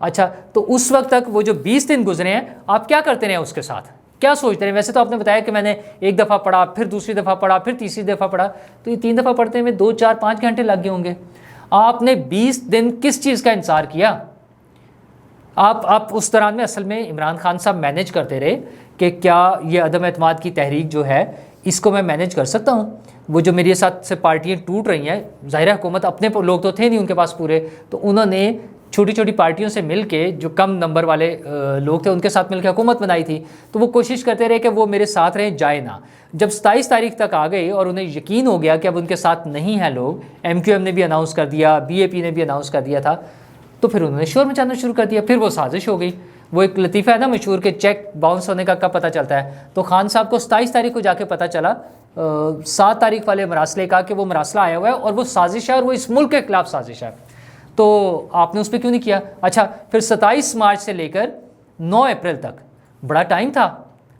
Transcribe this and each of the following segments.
اچھا تو اس وقت تک وہ جو 20 دن گزرے ہیں آپ کیا کرتے رہے اس کے ساتھ, کیا سوچتے رہے؟ ویسے تو آپ نے بتایا کہ میں نے ایک دفعہ پڑھا, پھر دوسری دفعہ پڑھا, پھر تیسری دفعہ پڑھا, تو یہ 3 دفعہ پڑھتے میں 2 4 5 گھنٹے لگ گئے ہوں گے. آپ نے 20 دن کس چیز کا انتظار کیا؟ آپ اس دوران میں اصل میں عمران خان صاحب مینیج کرتے رہے کہ کیا یہ عدم اعتماد کی تحریک جو ہے اس کو میں مینیج کر سکتا ہوں. وہ جو میرے ساتھ سے پارٹیاں ٹوٹ رہی ہیں, ظاہر حکومت اپنے لوگ تو تھے نہیں ان کے پاس پورے, تو انہوں نے چھوٹی چھوٹی پارٹیوں سے مل کے, جو کم نمبر والے لوگ تھے ان کے ساتھ مل کے حکومت بنائی تھی, تو وہ کوشش کرتے رہے کہ وہ میرے ساتھ رہیں, جائے نہ. جب 27 تاریخ تک آ گئی اور انہیں یقین ہو گیا کہ اب ان کے ساتھ نہیں ہیں لوگ, MQM نے بھی اناؤنس کر دیا, BAP نے بھی اناؤنس کر دیا تھا, تو پھر انہوں نے شور مچانا شروع کر دیا. پھر وہ سازش ہو گئی. وہ ایک لطیفہ ہے نا مشہور کہ چیک باؤنس ہونے کا کب پتہ چلتا ہے, تو خان صاحب کو 27 تاریخ کو جا کے پتہ چلا 7 تاریخ والے مراسلے کا کہ وہ مراسلہ آیا ہوا ہے اور وہ سازش ہے اور وہ اس ملک کے خلاف سازش ہے. تو آپ نے اس پہ کیوں نہیں کیا؟ اچھا پھر 27 مارچ سے لے کر 9 اپریل تک بڑا ٹائم تھا,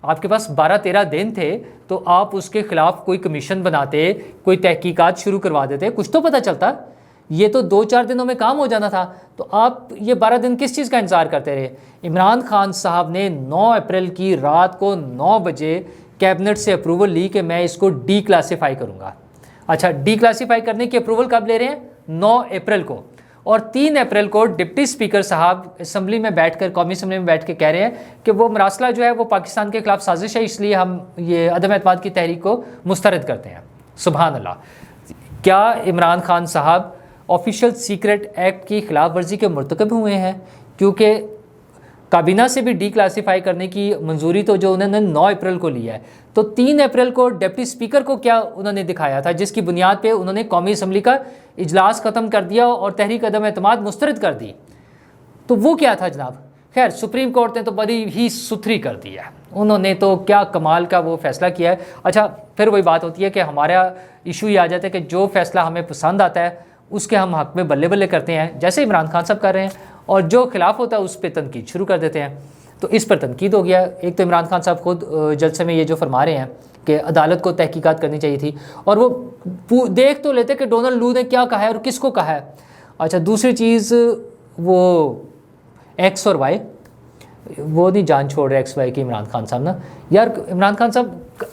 آپ کے پاس 12-13 دن تھے, تو آپ اس کے خلاف کوئی کمیشن بناتے, کوئی تحقیقات شروع کروا دیتے, کچھ تو پتہ چلتا. یہ تو 2-4 دنوں میں کام ہو جانا تھا, تو آپ یہ 12 دن کس چیز کا انتظار کرتے رہے؟ عمران خان صاحب نے 9 اپریل کی رات کو 9 بجے کیبنٹ سے اپروول لی کہ میں اس کو ڈی کلاسیفائی کروں گا. اچھا ڈی کلاسیفائی کرنے کی اپروول کب لے رہے ہیں؟ 9 اپریل کو. اور 3 اپریل کو ڈپٹی اسپیکر صاحب اسمبلی میں بیٹھ کر, قومی اسمبلی میں بیٹھ کے کہہ رہے ہیں کہ وہ مراسلہ جو ہے وہ پاکستان کے خلاف سازش ہے, اس لیے ہم یہ عدم اعتماد کی تحریک کو مسترد کرتے ہیں. سبحان اللہ. کیا عمران خان صاحب آفیشیل سیکرٹ ایکٹ کی خلاف ورزی کے مرتکب ہوئے ہیں؟ کیونکہ کابینہ سے بھی ڈی کلاسیفائی کرنے کی منظوری تو جو انہوں نے 9 اپریل کو لیا ہے, تو 3 اپریل کو ڈپٹی اسپیکر کو کیا انہوں نے دکھایا تھا جس کی بنیاد پہ انہوں نے قومی اسمبلی کا اجلاس ختم کر دیا اور تحریک عدم اعتماد مسترد کر دی؟ تو وہ کیا تھا جناب؟ خیر سپریم کورٹ نے تو بڑی ہی ستھری کر دی ہے, انہوں نے تو کیا کمال کا وہ فیصلہ کیا ہے. اچھا پھر وہی بات ہوتی ہے کہ ہمارا ایشو یہ آ جاتا ہے کہ جو فیصلہ ہمیں پسند آتا ہے اس کے ہم حق میں بلے بلے کرتے ہیں, جیسے عمران خان صاحب کر رہے ہیں, اور جو خلاف ہوتا ہے اس پہ تنقید شروع کر دیتے ہیں. تو اس پر تنقید ہو گیا. ایک تو عمران خان صاحب خود جلسے میں یہ جو فرما رہے ہیں کہ عدالت کو تحقیقات کرنی چاہیے تھی, اور وہ دیکھ تو لیتے کہ ڈونلڈ لو نے کیا کہا ہے اور کس کو کہا ہے. اچھا دوسری چیز, وہ ایکس اور وائی, وہ نہیں جان چھوڑ رہے ایکس وائی کی عمران خان صاحب نا. یار عمران خان صاحب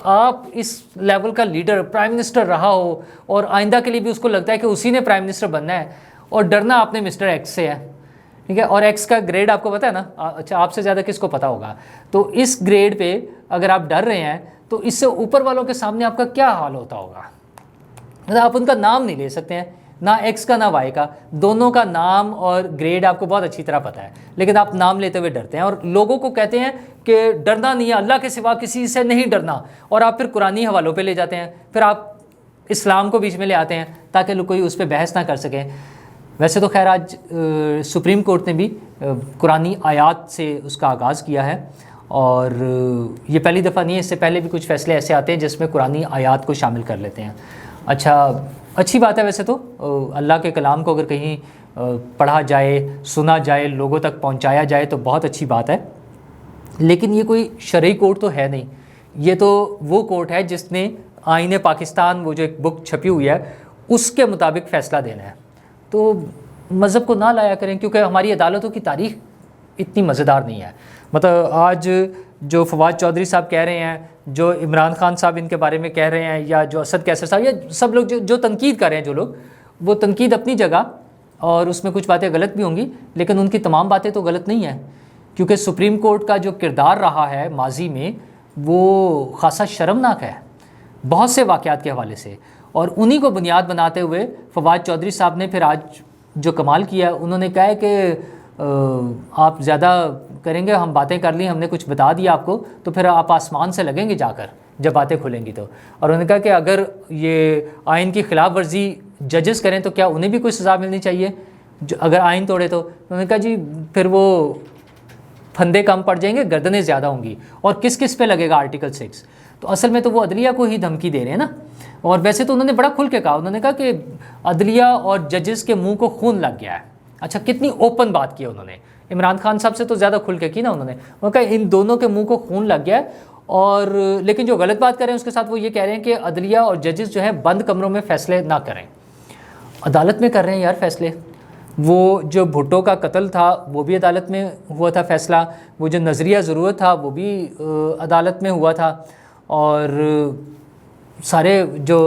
آپ اس لیول کا لیڈر, پرائم منسٹر رہا ہو, اور آئندہ کے لیے بھی اس کو لگتا ہے کہ اسی نے پرائم منسٹر بننا ہے, اور ڈرنا آپ نے مسٹر ایکس سے ہے, ٹھیک ہے, اور ایکس کا گریڈ آپ کو پتہ ہے نا. اچھا آپ سے زیادہ کس کو پتہ ہوگا. تو اس گریڈ پہ اگر آپ ڈر رہے ہیں تو اس سے اوپر والوں کے سامنے آپ کا کیا حال ہوتا ہوگا. مطلب آپ ان کا نام نہیں لے سکتے ہیں, نہ ایکس کا نہ وائی کا, دونوں کا نام اور گریڈ آپ کو بہت اچھی طرح پتہ ہے, لیکن آپ نام لیتے ہوئے ڈرتے ہیں اور لوگوں کو کہتے ہیں کہ ڈرنا نہیں ہے, اللہ کے سوا کسی سے نہیں ڈرنا, اور آپ پھر قرآنی حوالوں پہ لے جاتے ہیں, پھر آپ اسلام کو بیچ میں لے آتے ہیں تاکہ لوگ کوئی اس پہ بحث نہ کر سکیں. ویسے تو خیر آج سپریم کورٹ نے بھی قرآنی آیات سے اس کا آغاز کیا ہے, اور یہ پہلی دفعہ نہیں ہے, اس سے پہلے بھی کچھ فیصلے ایسے آتے ہیں جس میں قرآنی آیات کو شامل کر لیتے ہیں. اچھا اچھی بات ہے ویسے تو, اللہ کے کلام کو اگر کہیں پڑھا جائے, سنا جائے, لوگوں تک پہنچایا جائے تو بہت اچھی بات ہے, لیکن یہ کوئی شرعی کورٹ تو ہے نہیں. یہ تو وہ کورٹ ہے جس نے آئین پاکستان, وہ جو ایک بک چھپی ہوئی ہے, اس کے مطابق فیصلہ دینا ہے. تو مذہب کو نہ لایا کریں, کیونکہ ہماری عدالتوں کی تاریخ اتنی مزیدار نہیں ہے. مطلب آج جو فواد چودھری صاحب کہہ رہے ہیں, جو عمران خان صاحب ان کے بارے میں کہہ رہے ہیں, یا جو اسد کیسر صاحب, یا سب لوگ جو تنقید کر رہے ہیں, جو لوگ, وہ تنقید اپنی جگہ, اور اس میں کچھ باتیں غلط بھی ہوں گی, لیکن ان کی تمام باتیں تو غلط نہیں ہیں, کیونکہ سپریم کورٹ کا جو کردار رہا ہے ماضی میں وہ خاصا شرمناک ہے بہت سے واقعات کے حوالے سے. اور انہی کو بنیاد بناتے ہوئے فواد چودھری صاحب نے پھر آج جو کمال کیا, انہوں نے کہا ہے کہ آپ زیادہ کریں گے, ہم باتیں کر لی, ہم نے کچھ بتا دیا آپ کو, تو پھر آپ آسمان سے لگیں گے جا کر جب باتیں کھلیں گی تو. اور انہوں نے کہا کہ اگر یہ آئین کی خلاف ورزی ججز کریں تو کیا انہیں بھی کوئی سزا ملنی چاہیے اگر آئین توڑے تو. انہوں نے کہا جی پھر وہ پھندے کم پڑ جائیں گے, گردنیں زیادہ ہوں گی, اور کس کس پہ لگے گا آرٹیکل 6. تو اصل میں تو وہ عدلیہ کو ہی دھمکی دے رہے ہیں نا. اور ویسے تو انہوں نے بڑا کھل کے کہا, انہوں نے کہا کہ عدلیہ اور ججز کے منہ کو خون لگ گیا ہے. اچھا کتنی اوپن بات کی انہوں نے, عمران خان صاحب سے تو زیادہ کھل کے کی نا انہوں نے کہا ان دونوں کے منہ کو خون لگ گیا ہے. اور لیکن جو غلط بات کر رہے ہیں اس کے ساتھ وہ یہ کہہ رہے ہیں کہ عدلیہ اور ججز جو ہیں بند کمروں میں فیصلے نہ کریں, عدالت میں کر رہے ہیں یار فیصلے. وہ جو بھٹو کا قتل تھا وہ بھی عدالت میں ہوا تھا فیصلہ، وہ جو نظریہ ضرورت تھا وہ بھی عدالت میں ہوا تھا، اور سارے جو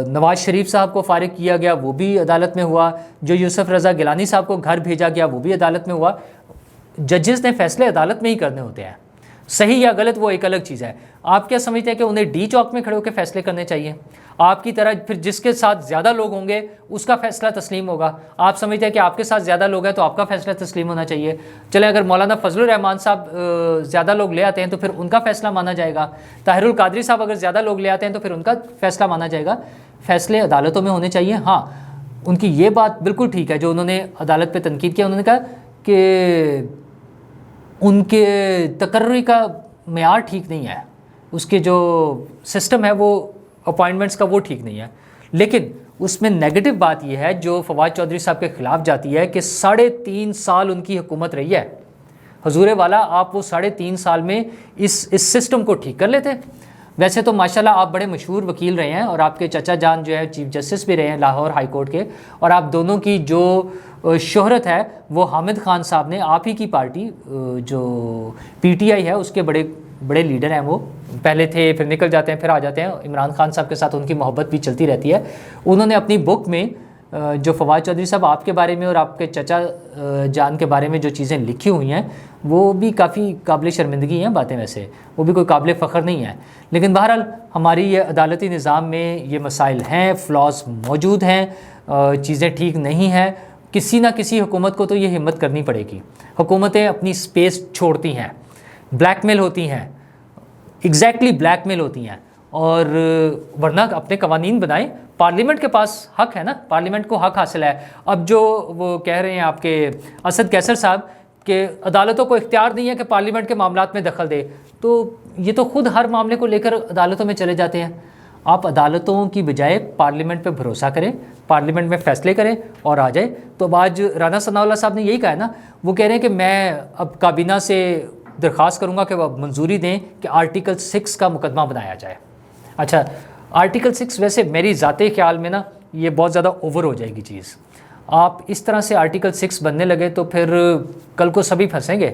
نواز شریف صاحب کو فارغ کیا گیا وہ بھی عدالت میں ہوا، جو یوسف رضا گیلانی صاحب کو گھر بھیجا گیا وہ بھی عدالت میں ہوا۔ ججز نے فیصلے عدالت میں ہی کرنے ہوتے ہیں، صحیح یا غلط وہ ایک الگ چیز ہے۔ آپ کیا سمجھتے ہیں کہ انہیں ڈی چوک میں کھڑے ہو کے فیصلے کرنے چاہیے؟ آپ کی طرح پھر جس کے ساتھ زیادہ لوگ ہوں گے اس کا فیصلہ تسلیم ہوگا۔ آپ سمجھتے ہیں کہ آپ کے ساتھ زیادہ لوگ ہیں تو آپ کا فیصلہ تسلیم ہونا چاہیے۔ چلیں اگر مولانا فضل الرحمان صاحب زیادہ لوگ لے آتے ہیں تو پھر ان کا فیصلہ مانا جائے گا، طاہر القادری صاحب اگر زیادہ لوگ لے آتے ہیں تو پھر ان کا فیصلہ مانا جائے گا۔ فیصلے عدالتوں میں ہونے چاہیے۔ ہاں ان کی یہ بات بالکل ٹھیک ہے جو انہوں نے عدالت پہ تنقید کیا، انہوں نے کہا کہ ان کے تقرری کا معیار ٹھیک نہیں ہے، اس کے جو سسٹم ہے وہ اپوائنٹمنٹس کا وہ ٹھیک نہیں ہے۔ لیکن اس میں نیگیٹو بات یہ ہے جو فواد چودھری صاحب کے خلاف جاتی ہے کہ 3.5 سال ان کی حکومت رہی ہے۔ حضور والا آپ وہ 3.5 سال میں اس سسٹم کو ٹھیک کر لیتے۔ ویسے تو ماشاءاللہ آپ بڑے مشہور وکیل رہے ہیں اور آپ کے چچا جان جو ہے چیف جسٹس بھی رہے ہیں لاہور ہائی کورٹ کے، اور آپ دونوں کی جو شہرت ہے وہ حامد خان صاحب نے، آپ ہی کی پارٹی جو پی ٹی آئی ہے اس کے بڑے لیڈر ہیں، وہ پہلے تھے پھر نکل جاتے ہیں پھر آ جاتے ہیں۔ عمران خان صاحب کے ساتھ ان کی محبت بھی چلتی رہتی ہے۔ انہوں نے اپنی بک میں جو فواد چودھری صاحب آپ کے بارے میں اور آپ کے چچا جان کے بارے میں جو چیزیں لکھی ہوئی ہیں وہ بھی کافی قابل شرمندگی ہیں باتیں، ویسے وہ بھی کوئی قابل فخر نہیں ہے۔ لیکن بہرحال ہماری یہ عدالتی نظام میں یہ مسائل ہیں، فلاز موجود ہیں، چیزیں ٹھیک نہیں ہیں۔ کسی نہ کسی حکومت کو تو یہ ہمت کرنی پڑے گی۔ حکومتیں اپنی سپیس چھوڑتی ہیں، بلیک میل ہوتی ہیں، ایگزیکٹلی بلیک میل ہوتی ہیں، اور ورنہ اپنے قوانین بنائیں۔ پارلیمنٹ کے پاس حق ہے نا، پارلیمنٹ کو حق حاصل ہے۔ اب جو وہ کہہ رہے ہیں آپ کے اسد کیسر صاحب کہ عدالتوں کو اختیار نہیں ہے کہ پارلیمنٹ کے معاملات میں دخل دے، تو یہ تو خود ہر معاملے کو لے کر عدالتوں میں چلے جاتے ہیں۔ آپ عدالتوں کی بجائے پارلیمنٹ پہ بھروسہ کریں، پارلیمنٹ میں فیصلے کریں اور آ جائے۔ تو اب آج رانا ثناء اللہ صاحب نے یہی کہا ہے نا، وہ کہہ رہے ہیں کہ میں اب کابینہ سے درخواست کروں گا کہ وہ منظوری دیں کہ آرٹیکل 6 کا مقدمہ بنایا جائے۔ اچھا آرٹیکل 6 ویسے میری ذاتی خیال میں نا یہ بہت زیادہ اوور ہو جائے گی چیز۔ آپ اس طرح سے آرٹیکل 6 بننے لگے تو پھر کل کو سبھی پھنسیں گے۔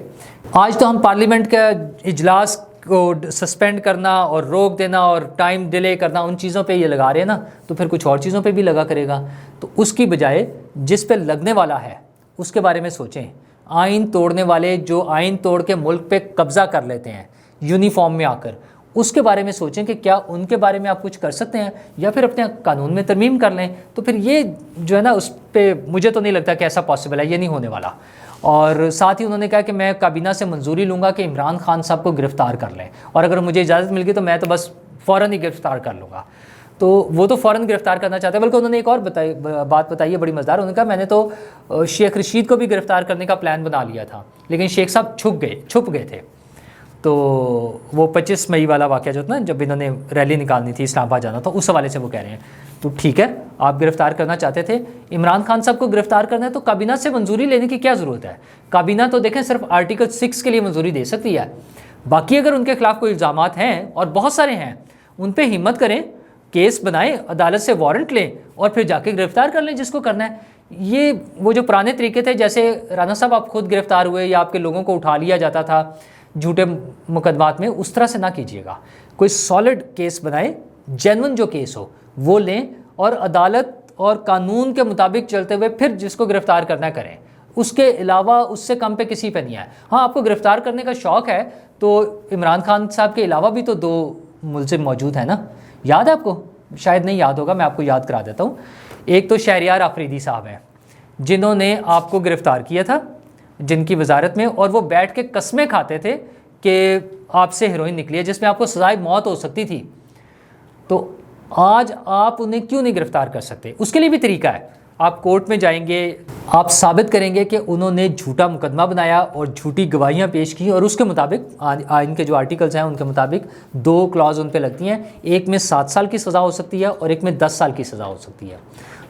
آج تو ہم پارلیمنٹ کا اجلاس کو سسپینڈ کرنا اور روک دینا اور ٹائم ڈیلے کرنا ان چیزوں پہ یہ لگا رہے ہیں نا، تو پھر کچھ اور چیزوں پہ بھی لگا کرے گا۔ تو اس کی بجائے جس پہ لگنے والا ہے اس کے بارے میں سوچیں۔ آئین توڑنے والے جو آئین توڑ کے ملک پہ قبضہ کر لیتے ہیں یونیفارم میں آ کر، اس کے بارے میں سوچیں کہ کیا ان کے بارے میں آپ کچھ کر سکتے ہیں یا پھر اپنے قانون میں ترمیم کر لیں۔ تو پھر یہ جو ہے نا اس پہ مجھے تو نہیں لگتا کہ ایسا پاسبل ہے، یہ نہیں ہونے والا۔ اور ساتھ ہی انہوں نے کہا کہ میں کابینہ سے منظوری لوں گا کہ عمران خان صاحب کو گرفتار کر لیں، اور اگر مجھے اجازت مل گئی تو میں تو بس فوراً ہی گرفتار کر لوں گا۔ تو وہ تو فوراً گرفتار کرنا چاہتے ہیں، بلکہ انہوں نے ایک اور بات بتائی ہے بڑی مزیدار۔ انہوں نے کہا میں نے تو شیخ رشید کو بھی گرفتار کرنے کا پلان بنا لیا تھا، لیکن شیخ صاحب چھپ گئے تھے۔ تو وہ 25 مئی والا واقعہ جو تھا نا، جب انہوں نے ریلی نکالنی تھی اسلام آباد جانا تھا، اس حوالے سے وہ کہہ رہے ہیں تو ٹھیک ہے آپ گرفتار کرنا چاہتے تھے، عمران خان صاحب کو گرفتار کرنا ہے تو کابینہ سے منظوری لینے کی کیا ضرورت ہے؟ کابینہ تو دیکھیں صرف آرٹیکل 6 کے لیے منظوری دے سکتی ہے، باقی اگر ان کے خلاف کوئی الزامات ہیں اور بہت سارے ہیں ان پہ ہمت کریں، کیس بنائیں، عدالت سے وارنٹ لیں اور پھر جا کے گرفتار کر لیں جس کو کرنا ہے۔ یہ وہ جو پرانے طریقے تھے، جیسے رانا صاحب آپ خود گرفتار ہوئے یا آپ کے لوگوں کو اٹھا لیا جاتا تھا جھوٹے مقدمات میں، اس طرح سے نہ کیجیے گا۔ کوئی سالڈ کیس بنائیں، جینون جو کیس ہو وہ لیں اور عدالت اور قانون کے مطابق چلتے ہوئے پھر جس کو گرفتار کرنا کریں، اس کے علاوہ اس سے کم پہ کسی پہ نہیں ہے۔ ہاں آپ کو گرفتار کرنے کا شوق ہے تو عمران خان صاحب کے علاوہ بھی تو 2 ملزم موجود ہیں نا، یاد ہے آپ کو؟ شاید نہیں یاد ہوگا، میں آپ کو یاد کرا دیتا ہوں۔ ایک تو شہریار آفریدی صاحب ہیں جنہوں نے آپ کو گرفتار کیا تھا، جن کی وزارت میں، اور وہ بیٹھ کے قسمیں کھاتے تھے کہ آپ سے ہیروئن نکلی ہے جس میں آپ کو سزائے موت ہو سکتی تھی۔ تو آج آپ انہیں کیوں نہیں گرفتار کر سکتے؟ اس کے لیے بھی طریقہ ہے، آپ کورٹ میں جائیں گے، آپ ثابت کریں گے کہ انہوں نے جھوٹا مقدمہ بنایا اور جھوٹی گواہیاں پیش کی، اور اس کے مطابق آئین کے جو آرٹیکلز ہیں ان کے مطابق 2 کلاز ان پہ لگتی ہیں، ایک میں 7 سال کی سزا ہو سکتی ہے اور ایک میں 10 سال کی سزا ہو سکتی ہے،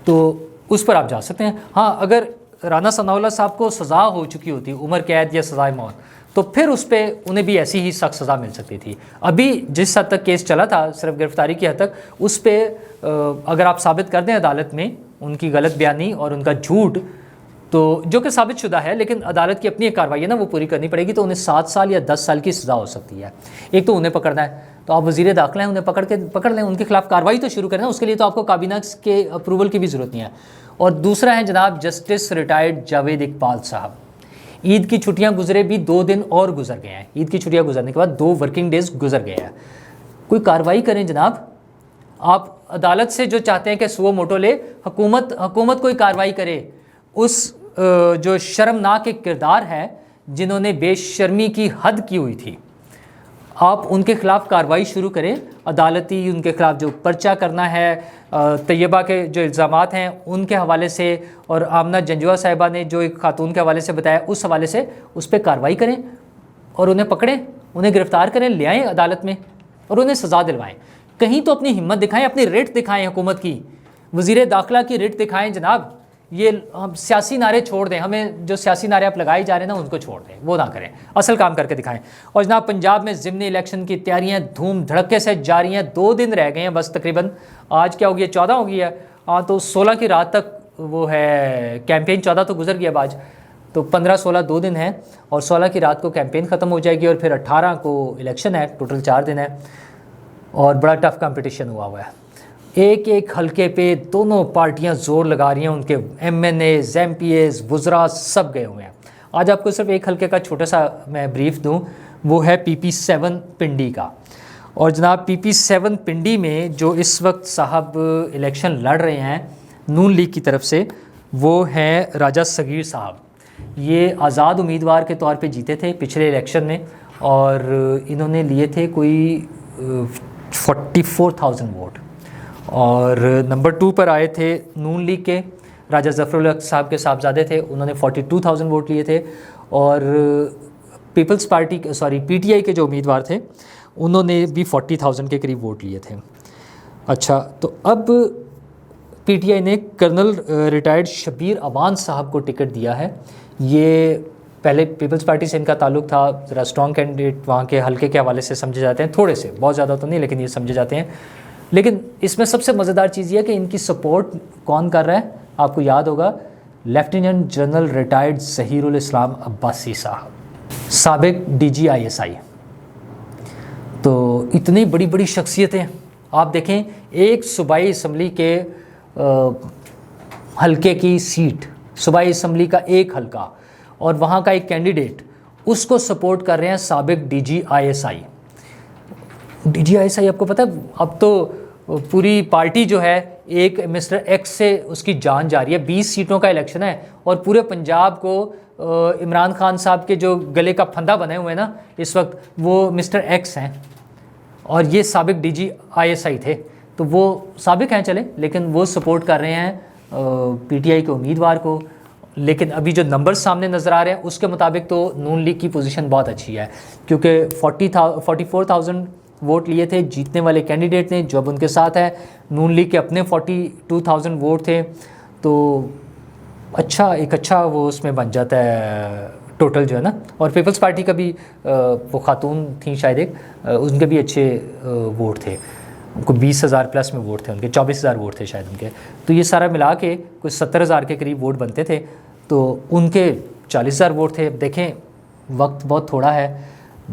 تو اس پر آپ جا سکتے ہیں۔ ہاں اگر رانا ثناء اللہ صاحب کو سزا ہو چکی ہوتی، عمر قید یا سزائے موت، تو پھر اس پہ انہیں بھی ایسی ہی سخت سزا مل سکتی تھی۔ ابھی جس حد تک کیس چلا تھا صرف گرفتاری کی حد تک، اس پہ اگر آپ ثابت کر دیں عدالت میں ان کی غلط بیانی اور ان کا جھوٹ، تو جو کہ ثابت شدہ ہے، لیکن عدالت کی اپنی ایک کارروائی ہے نا، وہ پوری کرنی پڑے گی، تو انہیں 7 سال یا 10 سال کی سزا ہو سکتی ہے۔ ایک تو انہیں پکڑنا ہے، تو آپ وزیر داخلہ ہیں، انہیں پکڑ لیں، ان کے خلاف کارروائی تو شروع کریں، اس کے لیے تو آپ کو کابینہ کے اپروول کی بھی ضرورت نہیں ہے۔ اور دوسرا ہے جناب جسٹس ریٹائرڈ جاوید اقبال صاحب، عید کی چھٹیاں گزرے بھی 2 دن اور گزر گئے ہیں، عید کی چھٹیاں گزرنے کے بعد 2 ورکنگ ڈیز گزر گئے ہیں، کوئی کارروائی کریں جناب۔ آپ عدالت سے جو چاہتے ہیں کہ سو موٹو لے، حکومت کوئی کارروائی کرے، اس جو شرمناک ایک کردار ہے جنہوں نے بے شرمی کی حد کی ہوئی تھی، آپ ان کے خلاف کارروائی شروع کریں، عدالتی ان کے خلاف جو پرچہ کرنا ہے، طیبہ کے جو الزامات ہیں ان کے حوالے سے، اور آمنہ جنجوعہ صاحبہ نے جو ایک خاتون کے حوالے سے بتایا، اس حوالے سے اس پہ کارروائی کریں اور انہیں پکڑیں، انہیں گرفتار کریں، لے آئیں عدالت میں اور انہیں سزا دلوائیں۔ کہیں تو اپنی ہمت دکھائیں، اپنی ریٹ دکھائیں، حکومت کی وزیر داخلہ کی ریٹ دکھائیں جناب۔ یہ ہم سیاسی نعرے چھوڑ دیں، ہمیں جو سیاسی نعرے آپ لگائے جا رہے ہیں نا ان کو چھوڑ دیں، وہ نہ کریں، اصل کام کر کے دکھائیں۔ اور جناب پنجاب میں ضمنی الیکشن کی تیاریاں دھوم دھڑکے سے جاری ہیں، 2 دن رہ گئے ہیں بس تقریباً، آج کیا ہو گیا 14 ہو گئی ہے، تو 16 کی رات تک وہ ہے کیمپین، 14 تو گزر گیا آج، تو 15 16 2 دن ہیں، اور 16 کی رات کو کیمپین ختم ہو جائے گی، اور پھر 18 کو الیکشن ہے، ٹوٹل 4 دن ہے، اور بڑا ٹف کمپٹیشن ہوا ہے۔ ایک حلقے پہ دونوں پارٹیاں زور لگا رہی ہیں، ان کے M N As, M P As, وزراء سب گئے ہوئے ہیں۔ آج آپ کو صرف ایک حلقے کا چھوٹا سا میں بریف دوں، وہ ہے پی پی 7 پنڈی کا، اور جناب پی پی 7 پنڈی میں جو اس وقت صاحب الیکشن لڑ رہے ہیں نون لیگ کی طرف سے، وہ ہیں راجہ صغیر صاحب۔ یہ آزاد امیدوار کے طور پہ جیتے تھے پچھلے الیکشن میں، اور انہوں نے لیے تھے کوئی 44,000 ووٹ، اور نمبر 2 پر آئے تھے نون لیگ کے راجہ ظفر الحق صاحب کے صاحبزادے تھے، انہوں نے 42,000 ووٹ لیے تھے، اور Peoples Party P T I کے جو امیدوار تھے انہوں نے بھی 40,000 کے قریب ووٹ لیے تھے۔ اچھا، تو اب پی ٹی آئی نے کرنل ریٹائرڈ شبیر اوان صاحب کو ٹکٹ دیا ہے۔ یہ پہلے پیپلز پارٹی سے ان کا تعلق تھا، ذرا اسٹرانگ کینڈیڈیٹ وہاں کے حلقے کے حوالے سے سمجھے جاتے ہیں، تھوڑے سے، بہت زیادہ تو نہیں لیکن یہ سمجھے جاتے ہیں۔ لیکن اس میں سب سے مزیدار چیز یہ ہے کہ ان کی سپورٹ کون کر رہا ہے، آپ کو یاد ہوگا لیفٹیننٹ جنرل ریٹائرڈ ظہیر الاسلام عباسی صاحب، سابق ڈی جی آئی ایس آئی۔ تو اتنی بڑی بڑی شخصیتیں، آپ دیکھیں ایک صوبائی اسمبلی کے حلقے کی سیٹ، صوبائی اسمبلی کا ایک حلقہ، اور وہاں کا ایک کینڈیڈیٹ، اس کو سپورٹ کر رہے ہیں سابق D G I S I. D G I S I آپ کو پتہ ہے اب تو پوری پارٹی جو ہے ایک مسٹر ایکس سے اس کی جان جا رہی ہے، 20 سیٹوں کا الیکشن ہے، اور پورے پنجاب کو عمران خان صاحب کے جو گلے کا پھندا بنے ہوئے ہیں نا اس وقت، وہ مسٹر ایکس ہیں، اور یہ سابق ڈی جی آئی ایس آئی تھے، تو وہ سابق ہیں چلیں، لیکن وہ سپورٹ کر رہے ہیں پی ٹی آئی کے امیدوار کو۔ لیکن ابھی جو نمبر سامنے نظر آ رہے ہیں اس کے مطابق تو نون لیگ کی پوزیشن بہت اچھی ہے، کیونکہ 44,000 ووٹ لیے تھے جیتنے والے کینڈیڈیٹ نے جو اب ان کے ساتھ ہے، نون لیگ کے اپنے 42,000 ووٹ تھے، تو اچھا وہ اس میں بن جاتا ہے ٹوٹل جو ہے نا۔ اور پیپلز پارٹی کا بھی وہ خاتون تھیں شاید ایک، ان کے بھی اچھے ووٹ تھے، ان کو 20,000 پلس میں ووٹ تھے، ان کے 24,000 ووٹ تھے شاید ان کے، تو یہ سارا ملا کے کچھ 70,000 کے قریب ووٹ بنتے تھے، تو ان کے 40,000 ووٹ تھے۔ دیکھیں وقت بہت تھوڑا ہے،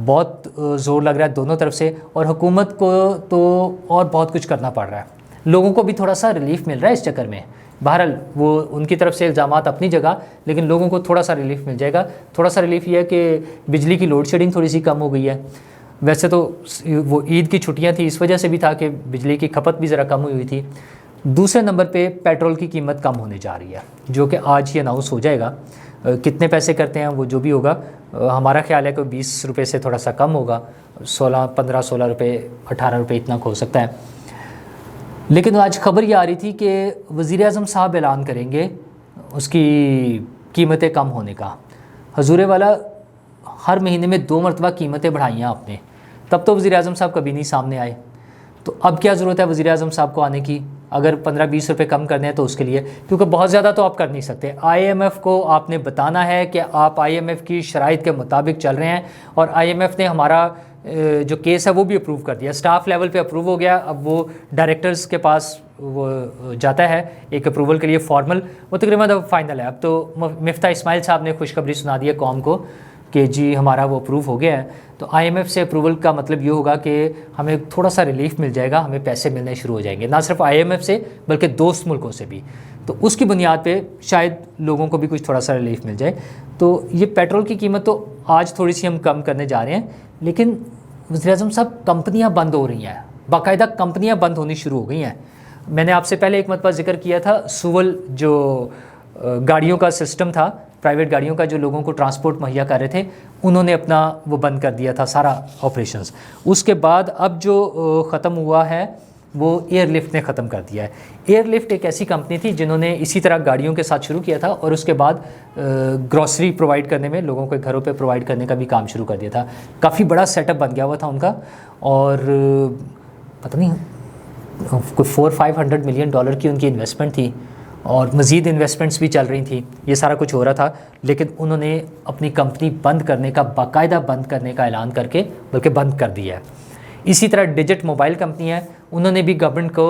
بہت زور لگ رہا ہے دونوں طرف سے، اور حکومت کو تو اور بہت کچھ کرنا پڑ رہا ہے، لوگوں کو بھی تھوڑا سا ریلیف مل رہا ہے اس چکر میں۔ بہرحال وہ ان کی طرف سے الزامات اپنی جگہ، لیکن لوگوں کو تھوڑا سا ریلیف مل جائے گا۔ تھوڑا سا ریلیف یہ ہے کہ بجلی کی لوڈ شیڈنگ تھوڑی سی کم ہو گئی ہے، ویسے تو وہ عید کی چھٹیاں تھیں اس وجہ سے بھی تھا کہ بجلی کی کھپت بھی ذرا کم ہوئی تھی۔ دوسرے نمبر پہ پیٹرول کی قیمت کم ہونے جا رہی ہے، جو کہ آج ہی اناؤنس ہو جائے گا، کتنے پیسے کرتے ہیں وہ جو بھی ہوگا، ہمارا خیال ہے کہ 20 روپے سے تھوڑا سا کم ہوگا، 15-16 روپے 18 روپے اتنا ہو سکتا ہے۔ لیکن آج خبر یہ آ رہی تھی کہ وزیر اعظم صاحب اعلان کریں گے اس کی قیمتیں کم ہونے کا۔ حضور والا ہر مہینے میں 2 مرتبہ قیمتیں بڑھائی ہیں آپ نے، تب تو وزیر اعظم صاحب کبھی نہیں سامنے آئے، تو اب کیا ضرورت ہے وزیر اعظم صاحب کو آنے کی؟ اگر 15-20 روپے کم کرنے ہیں تو اس کے لیے، کیونکہ بہت زیادہ تو آپ کر نہیں سکتے. IMF کو آپ نے بتانا ہے کہ آپ IMF کی شرائط کے مطابق چل رہے ہیں، اور IMF نے ہمارا جو کیس ہے وہ بھی اپروو کر دیا، اسٹاف لیول پہ اپروو ہو گیا. اب وہ ڈائریکٹرز کے پاس وہ جاتا ہے ایک اپروول کے لیے فارمل، وہ تقریباً اب فائنل ہے. اب تو مفتاح اسماعیل صاحب نے خوشخبری سنا دی ہے قوم کو کہ جی ہمارا وہ اپروو ہو گیا ہے. تو IMF سے اپروول کا مطلب یہ ہوگا کہ ہمیں تھوڑا سا ریلیف مل جائے گا، ہمیں پیسے ملنے شروع ہو جائیں گے، نہ صرف IMF سے بلکہ دوست ملکوں سے بھی. تو اس کی بنیاد پہ شاید لوگوں کو بھی کچھ تھوڑا سا ریلیف مل جائے. تو یہ پیٹرول کی قیمت تو آج تھوڑی سی ہم کم کرنے جا رہے ہیں، لیکن وزیر اعظم صاحب کمپنیاں بند ہو رہی ہیں، باقاعدہ کمپنیاں بند ہونی شروع ہو گئی ہیں. میں نے آپ سے پہلے ایک مرتبہ ذکر کیا تھا، سول جو گاڑیوں کا سسٹم تھا، پرائیویٹ گاڑیوں کا جو لوگوں کو ٹرانسپورٹ مہیا کر رہے تھے، انہوں نے اپنا وہ بند کر دیا تھا سارا آپریشنز. اس کے بعد اب جو ختم ہوا ہے وہ ایئر لفٹ نے ختم کر دیا ہے. ایئر لفٹ ایک ایسی کمپنی تھی جنہوں نے اسی طرح گاڑیوں کے ساتھ شروع کیا تھا، اور اس کے بعد گروسری پرووائڈ کرنے میں، لوگوں کے گھروں پہ پرووائڈ کرنے کا بھی کام شروع کر دیا تھا. کافی بڑا سیٹ اپ بن گیا ہوا تھا ان کا، اور پتہ نہیں کوئی $400-500 ملین کی ان کی انویسٹمنٹ تھی، اور مزید انویسٹمنٹس بھی چل رہی تھیں. یہ سارا کچھ ہو رہا تھا، لیکن انہوں نے اپنی کمپنی بند کرنے کا، باقاعدہ بند کرنے کا اعلان کر کے بلکہ بند کر دیا ہے. اسی طرح ڈیجٹ موبائل کمپنی ہے، انہوں نے بھی گورنمنٹ کو،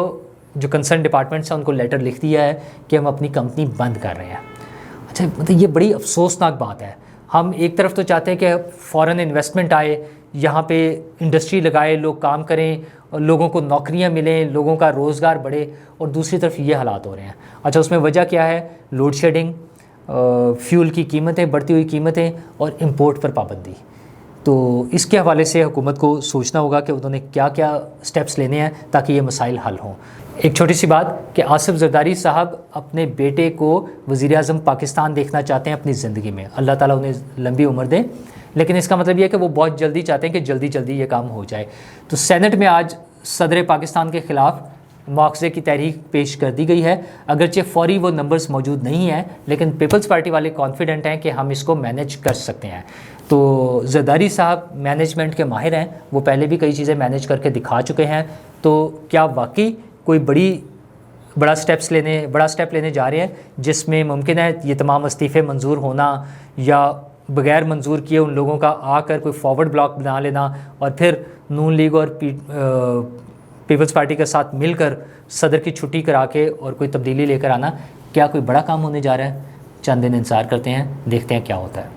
جو کنسرن ڈپارٹمنٹس ہیں ان کو لیٹر لکھ دیا ہے کہ ہم اپنی کمپنی بند کر رہے ہیں. اچھا مطلب یہ بڑی افسوسناک بات ہے. ہم ایک طرف تو چاہتے ہیں کہ فورن انویسٹمنٹ آئے، یہاں پہ انڈسٹری لگائے، لوگ کام کریں، لوگوں کو نوکریاں ملیں، لوگوں کا روزگار بڑھے، اور دوسری طرف یہ حالات ہو رہے ہیں. اچھا اس میں وجہ کیا ہے؟ لوڈ شیڈنگ، فیول کی قیمتیں، بڑھتی ہوئی قیمتیں، اور امپورٹ پر پابندی. تو اس کے حوالے سے حکومت کو سوچنا ہوگا کہ انہوں نے کیا کیا سٹیپس لینے ہیں تاکہ یہ مسائل حل ہوں. ایک چھوٹی سی بات کہ آصف زرداری صاحب اپنے بیٹے کو وزیر اعظم پاکستان دیکھنا چاہتے ہیں اپنی زندگی میں، اللہ تعالیٰ انہیں لمبی عمر دے، لیکن اس کا مطلب یہ ہے کہ وہ بہت جلدی چاہتے ہیں کہ جلدی جلدی یہ کام ہو جائے. تو سینٹ میں آج صدر پاکستان کے خلاف مواخذے کی تحریک پیش کر دی گئی ہے. اگرچہ فوری وہ نمبرز موجود نہیں ہیں، لیکن پیپلز پارٹی والے کانفیڈنٹ ہیں کہ ہم اس کو مینیج کر سکتے ہیں. تو زرداری صاحب مینجمنٹ کے ماہر ہیں، وہ پہلے بھی کئی چیزیں مینیج کر کے دکھا چکے ہیں. تو کیا واقعی کوئی بڑا سٹیپ لینے جا رہے ہیں جس میں ممکن ہے یہ تمام استعفے منظور ہونا، یا بغیر منظور کیے ان لوگوں کا آ کر کوئی فارورڈ بلاک بنا لینا، اور پھر نون لیگ اور پیپلز پارٹی کے ساتھ مل کر صدر کی چھٹی کرا کے اور کوئی تبدیلی لے کر آنا؟ کیا کوئی بڑا کام ہونے جا رہا ہے؟ چند دن انتظار کرتے ہیں، دیکھتے ہیں کیا ہوتا ہے.